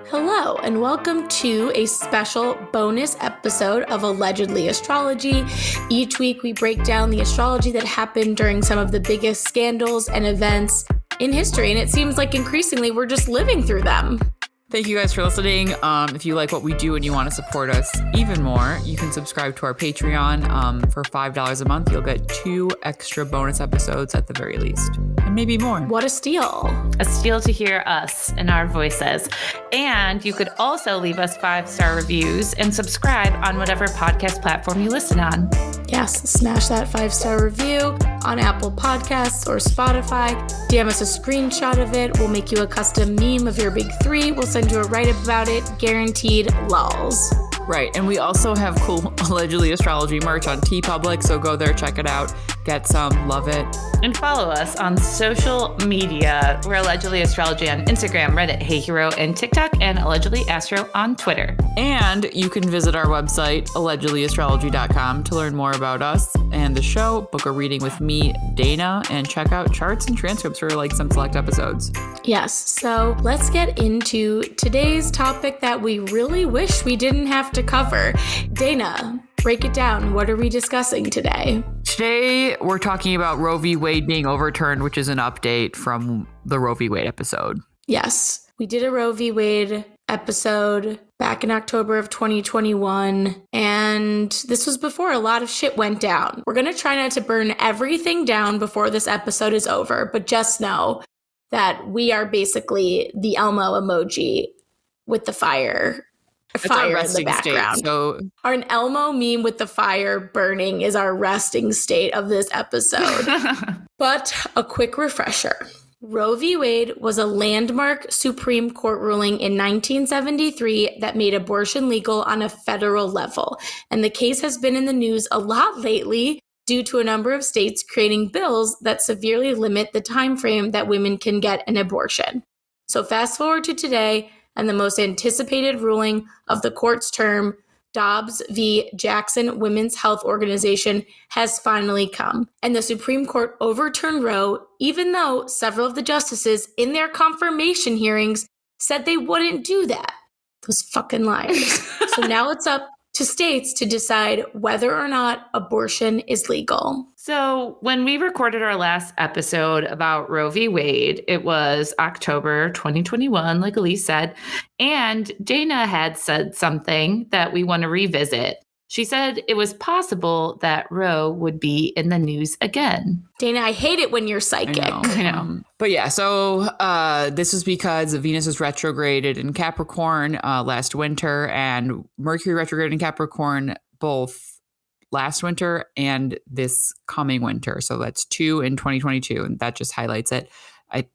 Hello, and welcome to a special bonus episode of Allegedly Astrology. Each week we break down the astrology that happened during some of the biggest scandals and events in history, and it seems like increasingly we're just living through them. Thank you guys for listening. If you like what we do and you want to support us even more, you can subscribe to our Patreon. For $5 a month, you'll get 2 extra bonus episodes at the very least, and maybe more. What a steal. A steal to hear us and our voices. And you could also leave us 5-star reviews and subscribe on whatever podcast platform you listen on. Yes, smash that 5-star review on Apple Podcasts or Spotify. DM us a screenshot of it. We'll make you a custom meme of your big 3. We'll send you a write-up about it. Guaranteed lols. Right, and we also have cool Allegedly Astrology merch on TeePublic, so go there, check it out, get some, love it. And follow us on social media. We're Allegedly Astrology on Instagram, Reddit, Hey Hero, and TikTok, and Allegedly Astro on Twitter. And you can visit our website, allegedlyastrology.com, to learn more about us and the show, book a reading with me, Dana, and check out charts and transcripts for some select episodes. Yes, so let's get into today's topic that we really wish we didn't have to cover. Dana, break it down. What are we discussing today? Today, we're talking about Roe v. Wade being overturned, which is an update from the Roe v. Wade episode. Yes, we did a Roe v. Wade episode back in October of 2021, and this was before a lot of shit went down. We're going to try not to burn everything down before this episode is over, but just know that we are basically the Elmo emoji with the fire. Fire in the background. An Elmo meme with the fire burning is our resting state of this episode. But a quick refresher. Roe v. Wade was a landmark Supreme Court ruling in 1973 that made abortion legal on a federal level. And the case has been in the news a lot lately due to a number of states creating bills that severely limit the time frame that women can get an abortion. So fast forward to today, and the most anticipated ruling of the court's term, Dobbs v. Jackson Women's Health Organization, has finally come. And the Supreme Court overturned Roe, even though several of the justices in their confirmation hearings said they wouldn't do that. Those fucking liars. So now it's up to states to decide whether or not abortion is legal. So when we recorded our last episode about Roe v. Wade, it was October 2021, like Elise said, and Dana had said something that we want to revisit. She said it was possible that Roe would be in the news again. Dana, I hate it when you're psychic. I know. But yeah, so this is because Venus is retrograded in Capricorn last winter, and Mercury retrograded in Capricorn both last winter and this coming winter. So that's 2 in 2022, and that just highlights it. I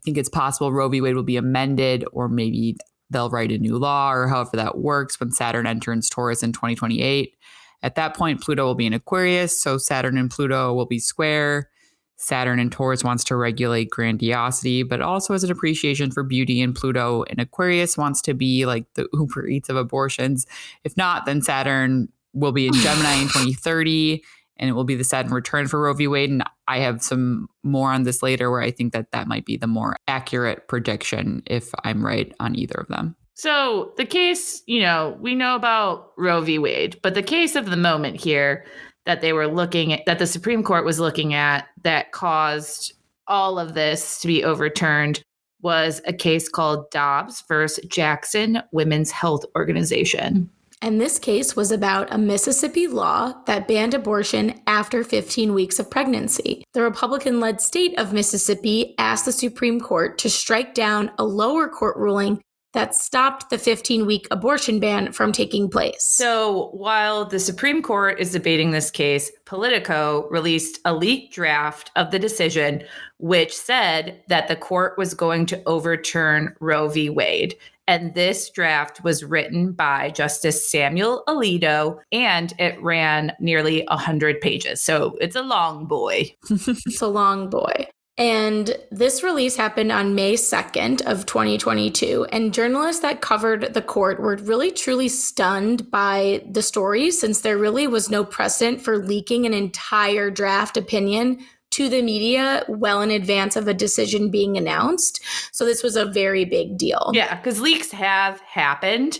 think it's possible Roe v. Wade will be amended, or maybe they'll write a new law, or however that works, when Saturn enters Taurus in 2028. At that point, Pluto will be in Aquarius, so Saturn and Pluto will be square. Saturn in Taurus wants to regulate grandiosity, but also has an appreciation for beauty, and Pluto in Aquarius wants to be like the Uber Eats of abortions. If not, then Saturn will be in Gemini in 2030, and it will be the Saturn return for Roe v. Wade. And I have some more on this later, where I think that might be the more accurate prediction if I'm right on either of them. So the case, we know about Roe v. Wade, but the case of the moment here that they were looking at, that the Supreme Court was looking at, that caused all of this to be overturned, was a case called Dobbs versus Jackson Women's Health Organization. And this case was about a Mississippi law that banned abortion after 15 weeks of pregnancy. The Republican-led state of Mississippi asked the Supreme Court to strike down a lower court ruling that stopped the 15-week abortion ban from taking place. So while the Supreme Court is debating this case, Politico released a leaked draft of the decision, which said that the court was going to overturn Roe v. Wade. And this draft was written by Justice Samuel Alito, and it ran nearly 100 pages. So it's a long boy. It's a long boy. And this release happened on May 2nd of 2022. And journalists that covered the court were really truly stunned by the story, since there really was no precedent for leaking an entire draft opinion to the media well in advance of a decision being announced. So this was a very big deal. Yeah, because leaks have happened,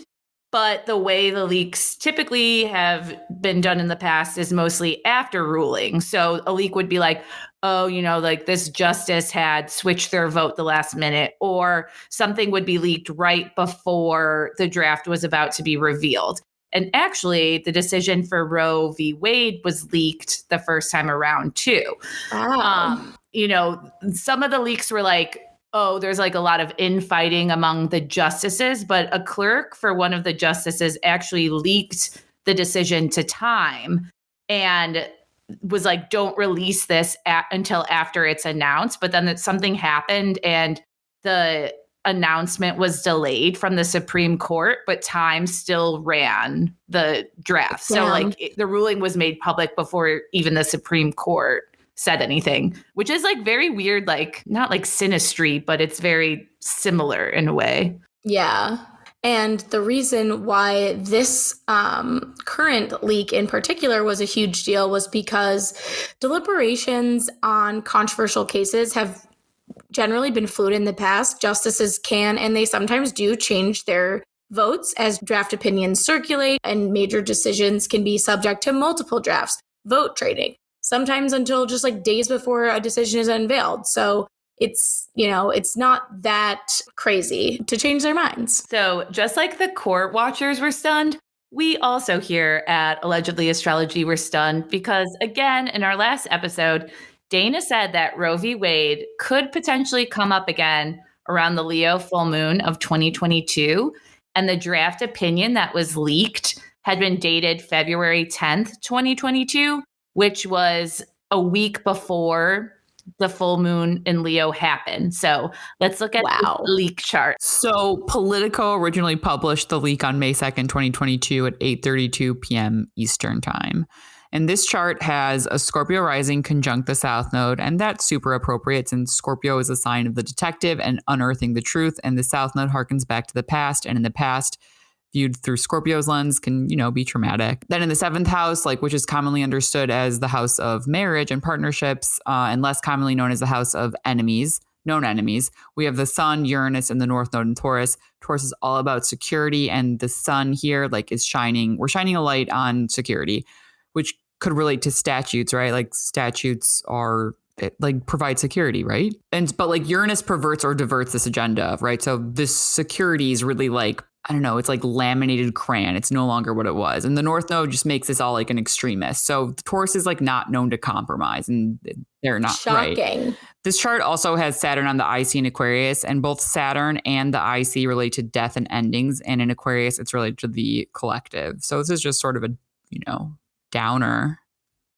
but the way the leaks typically have been done in the past is mostly after ruling. So a leak would be like, oh, like this justice had switched their vote the last minute, or something would be leaked right before the draft was about to be revealed. And actually, the decision for Roe v. Wade was leaked the first time around, too. Wow. Some of the leaks were like, oh, there's like a lot of infighting among the justices, but a clerk for one of the justices actually leaked the decision to Time and was like, don't release this until after it's announced. But then something happened and the announcement was delayed from the Supreme Court, but Time still ran the draft. So the ruling was made public before even the Supreme Court said anything, which is like very weird, like not like synastry, but it's very similar in a way. Yeah. And the reason why this current leak in particular was a huge deal was because deliberations on controversial cases have generally been fluid in the past. Justices can, and they sometimes do, change their votes as draft opinions circulate, and major decisions can be subject to multiple drafts, vote trading, sometimes until just like days before a decision is unveiled. So it's not that crazy to change their minds. So just like the court watchers were stunned, we also here at Allegedly Astrology were stunned because, again, in our last episode, Dana said that Roe v. Wade could potentially come up again around the Leo full moon of 2022. And the draft opinion that was leaked had been dated February 10th, 2022, which was a week before the full moon in Leo happened. So let's look at the leak chart. So Politico originally published the leak on May 2nd, 2022 at 8:32 p.m. Eastern time. And this chart has a Scorpio rising conjunct the South Node, and that's super appropriate since Scorpio is a sign of the detective and unearthing the truth, and the South Node harkens back to the past, and in the past, viewed through Scorpio's lens, can, be traumatic. Then in the 7th house, which is commonly understood as the house of marriage and partnerships, and less commonly known as the house of enemies, known enemies, we have the Sun, Uranus, and the North Node in Taurus. Taurus is all about security, and the Sun here, is shining. We're shining a light on security, which could relate to statutes, right? Like statutes are provide security, right? But Uranus perverts or diverts this agenda, right? So this security is really it's like laminated crayon. It's no longer what it was. And the North Node just makes this all an extremist. So the Taurus is not known to compromise, and they're not. Shocking. Right. This chart also has Saturn on the IC in Aquarius, and both Saturn and the IC relate to death and endings. And in Aquarius, it's related to the collective. So this is just sort of a, downer.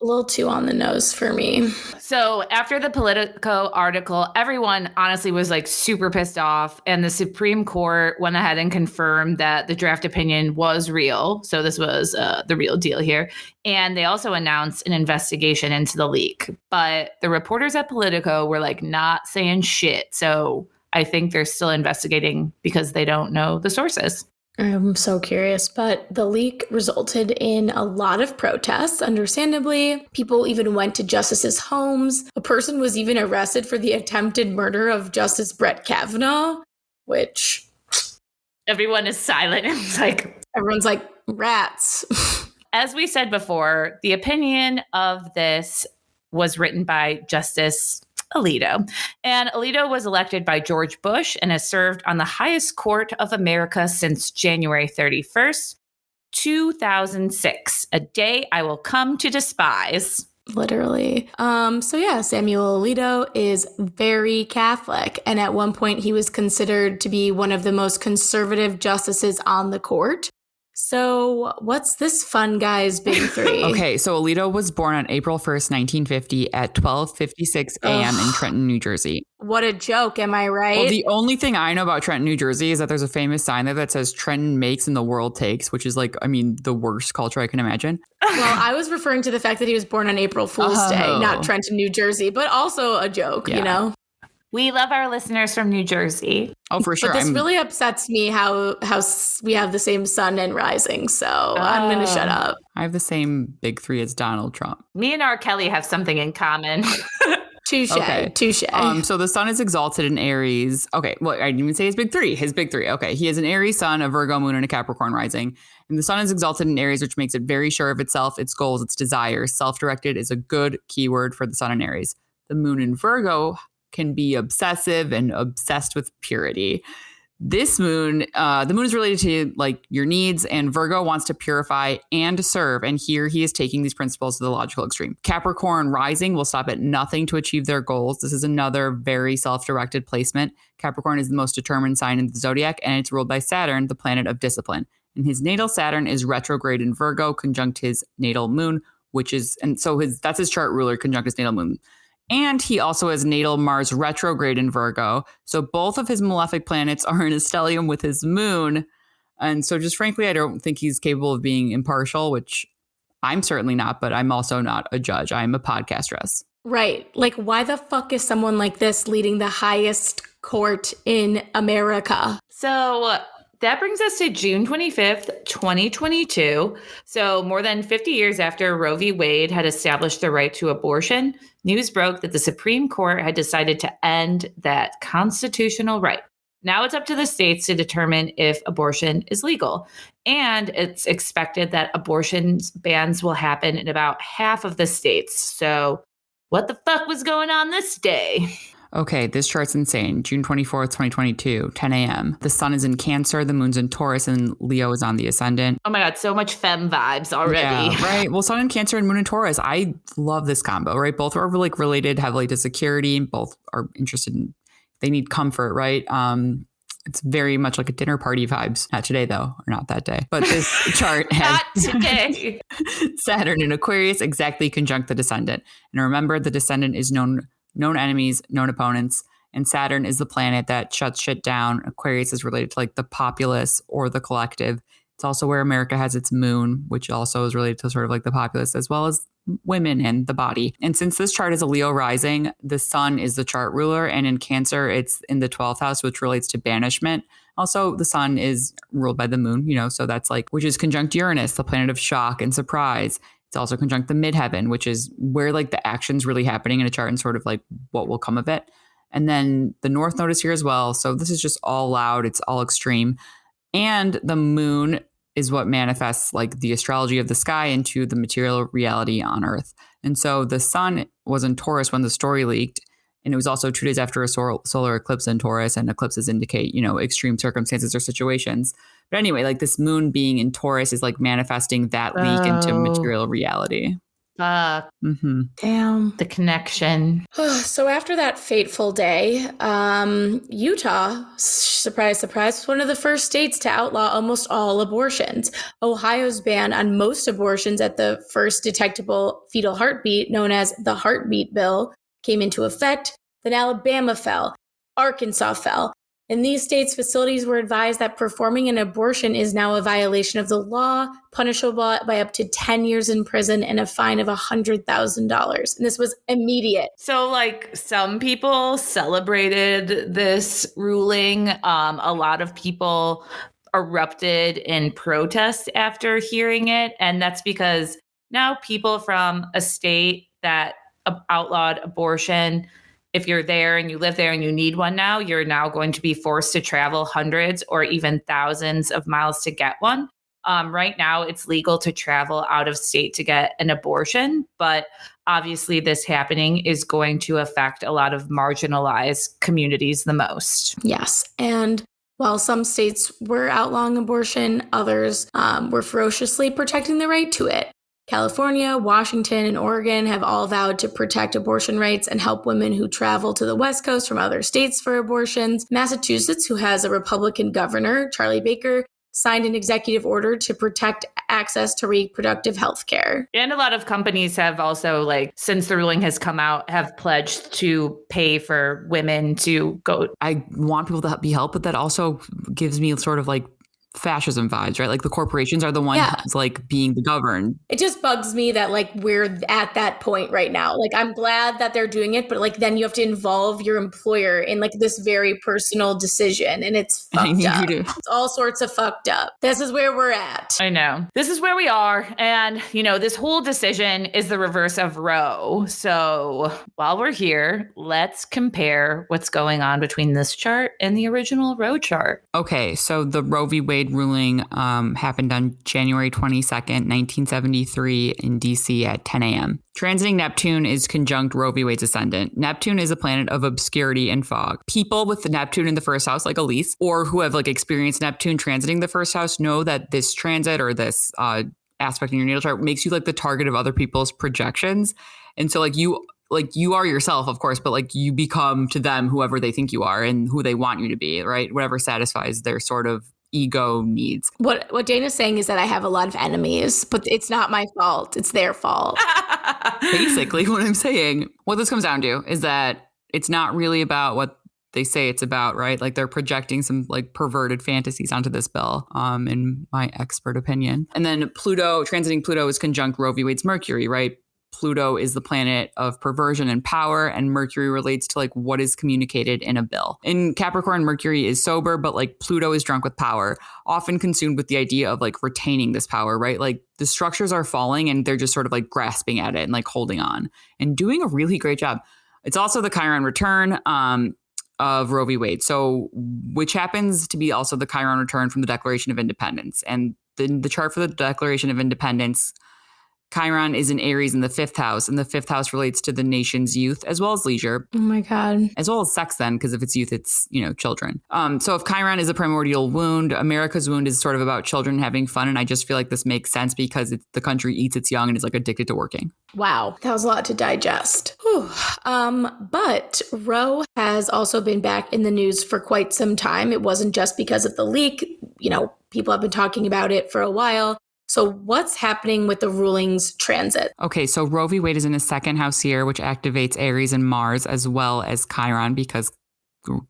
A little too on the nose for me. So after the Politico article, everyone honestly was super pissed off. And the Supreme Court went ahead and confirmed that the draft opinion was real. So this was the real deal here. And they also announced an investigation into the leak. But the reporters at Politico were not saying shit. So I think they're still investigating because they don't know the sources. I'm so curious, but the leak resulted in a lot of protests, understandably. People even went to justices' homes. A person was even arrested for the attempted murder of Justice Brett Kavanaugh, which... Everyone is silent. It's everyone's like, rats. As we said before, the opinion of this was written by Justice Alito. And Alito was elected by George Bush and has served on the highest court of America since January 31st, 2006, a day I will come to despise. Literally. Samuel Alito is very Catholic. And at one point, he was considered to be one of the most conservative justices on the court. So what's this fun guy's big three? Okay, so Alito was born on April 1st, 1950 at 12:56 a.m. in Trenton, New Jersey. What a joke, am I right? Well, the only thing I know about Trenton, New Jersey is that there's a famous sign there that says Trenton makes and the world takes, which is the worst culture I can imagine. Well, I was referring to the fact that he was born on April Fool's Day, not Trenton, New Jersey, but also a joke, We love our listeners from New Jersey. Oh, for sure. But this really upsets me how we have the same sun and rising. So I'm going to shut up. I have the same big three as Donald Trump. Me and R. Kelly have something in common. Touche. Okay. Touche. So the sun is exalted in Aries. Okay. Well, I didn't even say his big three. His big three. Okay. He has an Aries sun, a Virgo moon, and a Capricorn rising. And the sun is exalted in Aries, which makes it very sure of itself, its goals, its desires. Self-directed is a good keyword for the sun in Aries. The moon in Virgo can be obsessive and obsessed with purity. This moon, the moon is related to like your needs, and Virgo wants to purify and serve. And here he is taking these principles to the logical extreme. Capricorn rising will stop at nothing to achieve their goals. This is another very self-directed placement. Capricorn is the most determined sign in the zodiac, and it's ruled by Saturn, the planet of discipline. And his natal Saturn is retrograde in Virgo, conjunct his natal moon, that's his chart ruler, conjunct his natal moon. And he also has natal Mars retrograde in Virgo. So both of his malefic planets are in a stellium with his moon. And so just frankly, I don't think he's capable of being impartial, which I'm certainly not, but I'm also not a judge. I'm a podcastress. Right. Like, why the fuck is someone like this leading the highest court in America? So that brings us to June 25th, 2022. So more than 50 years after Roe v. Wade had established the right to abortion, news broke that the Supreme Court had decided to end that constitutional right. Now it's up to the states to determine if abortion is legal. And it's expected that abortion bans will happen in about half of the states. So what the fuck was going on this day? Okay, this chart's insane. June 24th, 2022, 10 a.m. The sun is in Cancer, the moon's in Taurus, and Leo is on the ascendant. Oh my God, so much femme vibes already. Yeah, right. Well, sun in Cancer and moon in Taurus. I love this combo, right? Both are like related heavily to security. Both are interested in, they need comfort, right? It's very much like a dinner party vibes. Not today, though, or not that day. But this chart has Not today. Saturn in Aquarius exactly conjunct the descendant. And remember, the descendant is known enemies, known opponents, and Saturn is the planet that shuts shit down. Aquarius is related to like the populace or the collective. It's also where America has its moon, which also is related to sort of like the populace as well as women and the body. And since this chart is a Leo rising, the sun is the chart ruler, and in Cancer, it's in the 12th house, which relates to banishment. Also, the sun is ruled by the moon, so that's like, which is conjunct Uranus, the planet of shock and surprise. It's also conjunct the midheaven, which is where like the action's really happening in a chart and sort of like what will come of it. And then the North Node is here as well. So this is just all loud. It's all extreme. And the moon is what manifests like the astrology of the sky into the material reality on Earth. And so the sun was in Taurus when the story leaked. And it was also 2 days after a solar eclipse in Taurus, and eclipses indicate, extreme circumstances or situations. But anyway, like this moon being in Taurus is like manifesting that leak into material reality. Fuck. Mm-hmm. Damn. The connection. So after that fateful day, Utah, surprise, surprise, was one of the first states to outlaw almost all abortions. Ohio's ban on most abortions at the first detectable fetal heartbeat, known as the Heartbeat Bill, came into effect. Then Alabama fell. Arkansas fell. In these states, facilities were advised that performing an abortion is now a violation of the law, punishable by up to 10 years in prison and a fine of $100,000. And this was immediate. So, like, some people celebrated this ruling. A lot of people erupted in protest after hearing it. And that's because now people from a state that outlawed abortion, if you're there and you live there and you need one now, you're now going to be forced to travel hundreds or even thousands of miles to get one. Right now, it's legal to travel out of state to get an abortion, but obviously this happening is going to affect a lot of marginalized communities the most. Yes. And while some states were outlawing abortion, others were ferociously protecting the right to it. California, Washington, and Oregon have all vowed to protect abortion rights and help women who travel to the West Coast from other states for abortions. Massachusetts, who has a Republican governor, Charlie Baker, signed an executive order to protect access to reproductive health care. And a lot of companies have also, like, since the ruling has come out, have pledged to pay for women to go. I want people to be helped, but that also gives me sort of like fascism vibes, right? Like the corporations are the ones like being the governed. It just bugs me that like we're at that point right now. Like I'm glad that they're doing it, but like then you have to involve your employer in like this very personal decision, and it's fucked up. It's all sorts of fucked up. This is where we're at. I know. This is where we are. And, you know, this whole decision is the reverse of Roe. So while we're here, let's compare what's going on between this chart and the original Roe chart. Okay, so the Roe v. Wade ruling happened on January 22nd, 1973 in DC at 10 a.m. Transiting Neptune is conjunct Roe v. Wade's ascendant. Neptune is a planet of obscurity and fog. People with the Neptune in the first house, like Elise, or who have like experienced Neptune transiting the first house, know that this transit or this aspect in your natal chart makes you like the target of other people's projections. And so like you are yourself, of course, but like you become to them whoever they think you are and who they want you to be, right? Whatever satisfies their sort of ego needs. What Dana's saying is that I have a lot of enemies, but it's not my fault. It's their fault. Basically, what I'm saying, what this comes down to is that it's not really about what they say it's about, right? Like they're projecting some like perverted fantasies onto this bill, in my expert opinion. And then Pluto, transiting Pluto is conjunct Roe v. Wade's Mercury, right? Pluto is the planet of perversion and power, and Mercury relates to like what is communicated in a bill. In Capricorn, Mercury is sober, but like Pluto is drunk with power, often consumed with the idea of like retaining this power, right? Like the structures are falling and they're just sort of like grasping at it and like holding on and doing a really great job. It's also the Chiron return of Roe v. Wade, so which happens to be also the Chiron return from the Declaration of Independence. And the chart for the Declaration of Independence, Chiron is in Aries in the 5th house, and the 5th house relates to the nation's youth as well as leisure. Oh my God. As well as sex then, because if it's youth, it's, you know, children. So if Chiron is a primordial wound, America's wound is sort of about children having fun. And I just feel like this makes sense because the country eats its young and is like addicted to working. Wow. That was a lot to digest. But Roe has also been back in the news for quite some time. It wasn't just because of the leak. You know, people have been talking about it for a while. So what's happening with the rulings transit? Okay, so Roe v. Wade is in the 2nd house here, which activates Aries and Mars as well as Chiron, because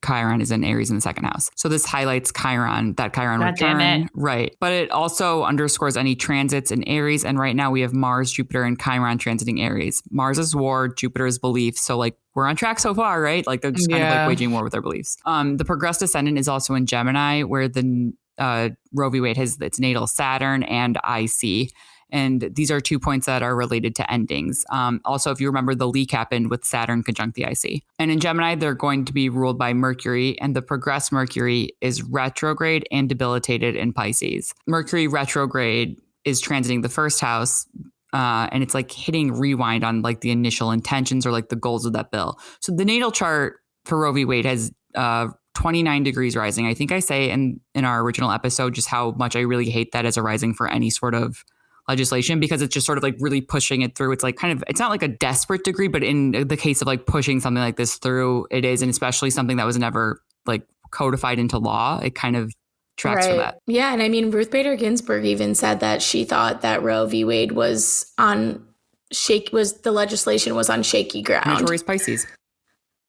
Chiron is in Aries in the 2nd house. So this highlights Chiron, that Chiron return. Right. But it also underscores any transits in Aries. And right now we have Mars, Jupiter, and Chiron transiting Aries. Mars is war, Jupiter is belief. So like we're on track so far, right? Like they're just kind of like waging war with their beliefs. The progressed ascendant is also in Gemini, where the Roe v. Wade has its natal Saturn and IC. And these are 2 points that are related to endings. Also, if you remember, the leak happened with Saturn conjunct the IC. And in Gemini, they're going to be ruled by Mercury, and the progressed Mercury is retrograde and debilitated in Pisces. Mercury retrograde is transiting the 1st house, and it's like hitting rewind on like the initial intentions or like the goals of that bill. So the natal chart for Roe v. Wade has 29 degrees rising. I think I say in our original episode just how much I really hate that as a rising for any sort of legislation, because it's just sort of like really pushing it through. It's like kind of, it's not like a desperate degree, but in the case of like pushing something like this through, it is. And especially something that was never like codified into law, it kind of tracks for that. Yeah. And I mean, Ruth Bader Ginsburg even said that she thought that Roe v. Wade was the legislation was on shaky ground. Notorious Pisces.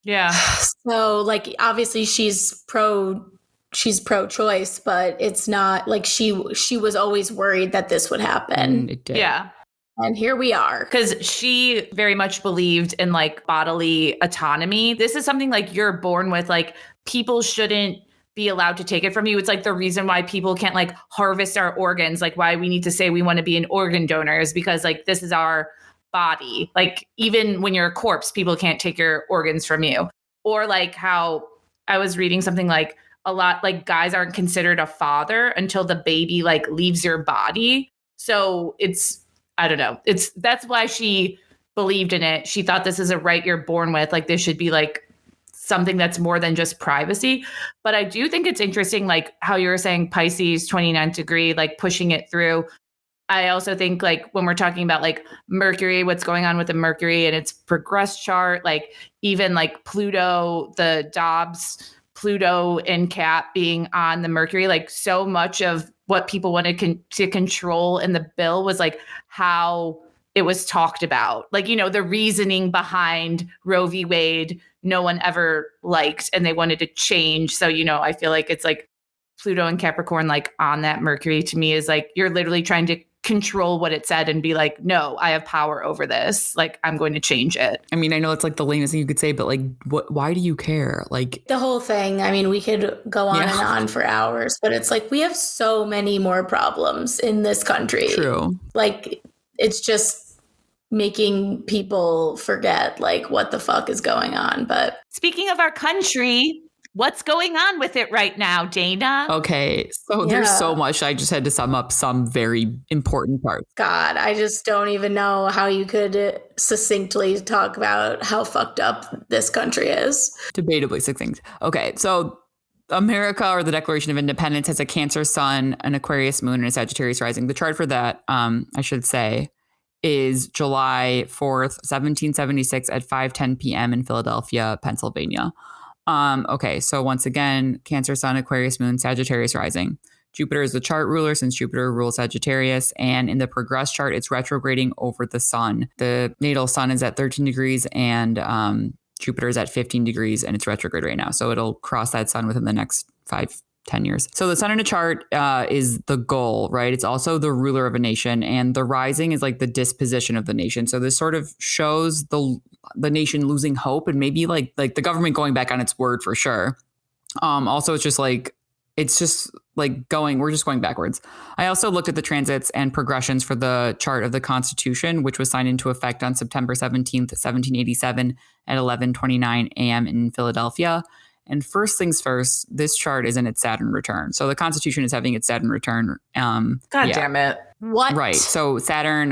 Yeah. So like obviously she's pro-choice, but it's not like she was always worried that this would happen. It did. Yeah. And here we are. Because she very much believed in like bodily autonomy. This is something like you're born with, like people shouldn't be allowed to take it from you. It's like the reason why people can't like harvest our organs, like why we need to say we want to be an organ donor is because like this is our body. Like even when you're a corpse, people can't take your organs from you. Or like how I was reading something like a lot, like guys aren't considered a father until the baby like leaves your body. So it's, I don't know. That's why she believed in it. She thought this is a right you're born with. Like this should be like something that's more than just privacy. But I do think it's interesting, like how you were saying Pisces 29th degree, like pushing it through. I also think like when we're talking about like Mercury, what's going on with the Mercury and its progress chart, like even like Pluto, the Dobbs, Pluto and Cap being on the Mercury, like so much of what people wanted to control in the bill was like how it was talked about. Like, you know, the reasoning behind Roe v. Wade, no one ever liked and they wanted to change. So, you know, I feel like it's like Pluto and Capricorn, like on that Mercury, to me is like, you're literally trying to control what it said and be like, no, I have power over this. Like, I'm going to change it. I mean, I know it's like the lamest thing you could say, but like, why do you care? Like the whole thing. I mean, we could go on and on for hours, but it's like, we have so many more problems in this country. True. Like, it's just making people forget like what the fuck is going on. But speaking of our country, what's going on with it right now, Dana? Okay, so there's so much. I just had to sum up some very important parts. God, I just don't even know how you could succinctly talk about how fucked up this country is. Debatably succinct. Okay, so America, or the Declaration of Independence, has a Cancer sun, an Aquarius moon, and a Sagittarius rising. The chart for that, I should say, is July 4th, 1776 at 5:10 p.m. in Philadelphia, Pennsylvania. Okay, so once again, Cancer sun, Aquarius moon, Sagittarius rising. Jupiter is the chart ruler since Jupiter rules Sagittarius. And in the progress chart, it's retrograding over the sun. The natal sun is at 13 degrees and Jupiter is at 15 degrees and it's retrograde right now. So it'll cross that sun within the next 5-10 years. So the sun in a chart is the goal, right? It's also the ruler of a nation, and the rising is like the disposition of the nation. So this sort of shows the nation losing hope and maybe like the government going back on its word for sure. Also, we're just going backwards. I also looked at the transits and progressions for the chart of the Constitution, which was signed into effect on September 17th, 1787 at 11:29 a.m. in Philadelphia. And first things first, this chart is in its Saturn return. So the Constitution is having its Saturn return. God damn it. What? Right. So Saturn,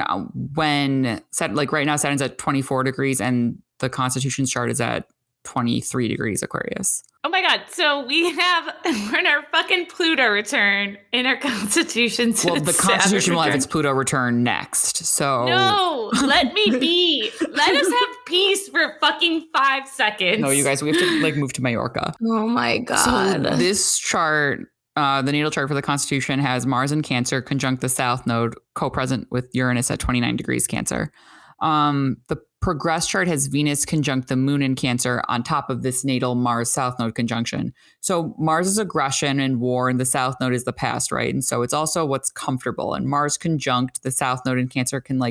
right now, Saturn's at 24 degrees and the Constitution's chart is at 23 degrees Aquarius. Oh my God. So we're in our fucking Pluto return in our Constitution. Well, the Constitution will have its Pluto return next. So no, let me be. Let us have peace for fucking 5 seconds. No, you guys, we have to move to Mallorca. Oh my God. So this chart, the natal chart for the Constitution, has Mars in Cancer conjunct the South Node, co-present with Uranus at 29 degrees Cancer. The progress chart has Venus conjunct the moon in Cancer on top of this natal Mars South Node conjunction. So Mars is aggression and war, and the South Node is the past, right? And so it's also what's comfortable. And Mars conjunct the South Node in Cancer can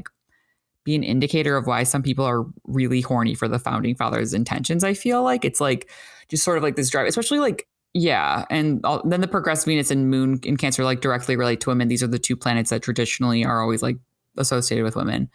be an indicator of why some people are really horny for the founding fathers' intentions. I feel like it's just sort of this drive, especially and then the progressed Venus and moon in Cancer directly relate to women. These are the two planets that traditionally are always associated with women.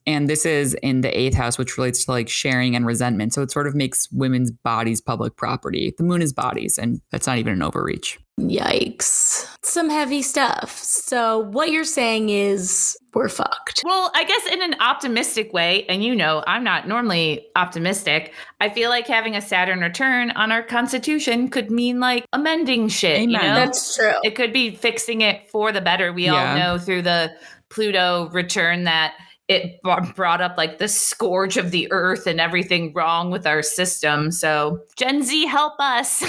And this is in the 8th house, which relates to sharing and resentment. So it sort of makes women's bodies public property. The moon is bodies, and that's not even an overreach. Yikes. Some heavy stuff. So what you're saying is we're fucked. Well, I guess in an optimistic way, and I'm not normally optimistic, I feel like having a Saturn return on our Constitution could mean amending shit. Amen. That's true. It could be fixing it for the better. We all know through the Pluto return that it brought up the scourge of the earth and everything wrong with our system. So Gen Z, help us.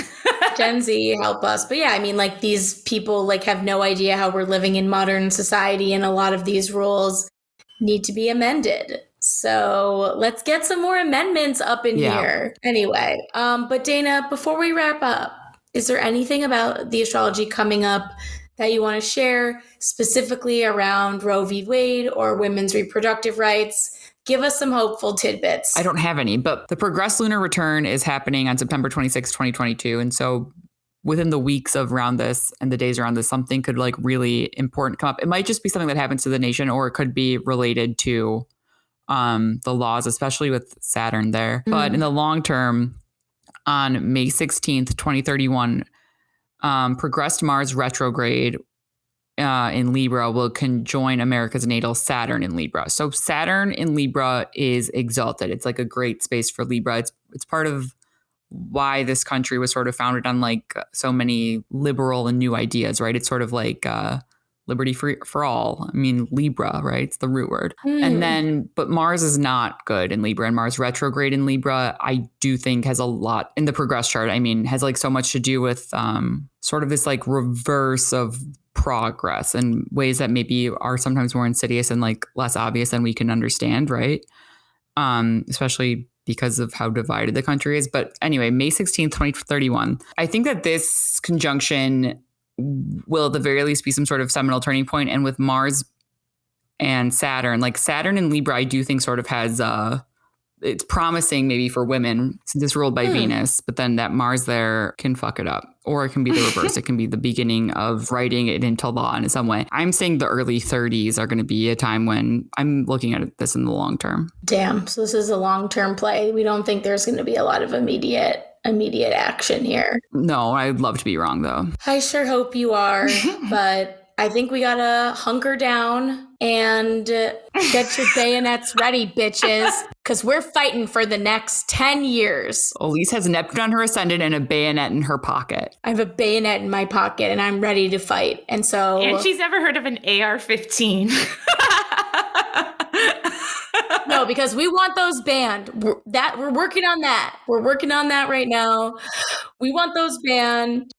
Gen Z, help us. But yeah, I mean, these people have no idea how we're living in modern society, and a lot of these rules need to be amended. So let's get some more amendments up in here. Anyway, but Dana, before we wrap up, is there anything about the astrology coming up that you want to share, specifically around Roe v. Wade or women's reproductive rights? Give us some hopeful tidbits. I don't have any, but the progressed lunar return is happening on September 26, 2022. And so within the weeks around this and the days around this, something could really important come up. It might just be something that happens to the nation, or it could be related to the laws, especially with Saturn there. Mm-hmm. But in the long term, on May 16th, 2031, progressed Mars retrograde in Libra will conjoin America's natal Saturn in Libra. So Saturn in Libra is exalted. It's a great space for Libra. It's part of why this country was sort of founded on so many liberal and new ideas, right? It's sort of liberty for all. I mean, Libra, right? It's the root word. And then, but Mars is not good in Libra, and Mars retrograde in Libra, I do think has a lot in the progress chart. I mean, has so much to do with sort of this reverse of progress in ways that maybe are sometimes more insidious and less obvious than we can understand, right? Especially because of how divided the country is. But anyway, May 16th, 2031. I think that this conjunction will at the very least be some sort of seminal turning point. And with Mars and Saturn, like Saturn in Libra, I do think sort of has it's promising maybe for women since it's ruled by Venus, but then that Mars there can fuck it up. Or it can be the reverse. It can be the beginning of writing it into law in some way. I'm saying the early 30s are going to be a time when I'm looking at this in the long term. Damn. So this is a long-term play. We don't think there's going to be a lot of immediate action here. No, I'd love to be wrong though. I sure hope you are, but I think we gotta hunker down and get your bayonets ready, bitches, because we're fighting for the next 10 years. Elise has Neptune on her ascendant and a bayonet in her pocket. I have a bayonet in my pocket and I'm ready to fight. And she's ever heard of an AR-15. No, because we want those banned. We're working on that. We're working on that right now. We want those banned.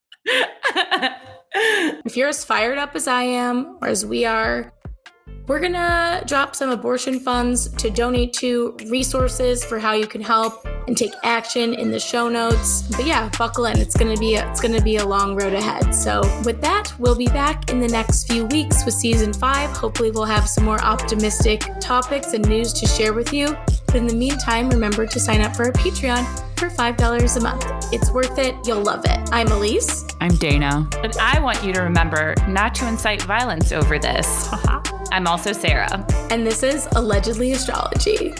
If you're as fired up as I am, or as we are, we're going to drop some abortion funds to donate to resources for how you can help and take action in the show notes. But yeah, buckle in. It's going to be a long road ahead. So with that, we'll be back in the next few weeks with season 5. Hopefully we'll have some more optimistic topics and news to share with you. But in the meantime, remember to sign up for our Patreon for $5 a month. It's worth it. You'll love it. I'm Elise. I'm Dana. And I want you to remember not to incite violence over this. I'm also Sarah. And this is Allegedly Astrology.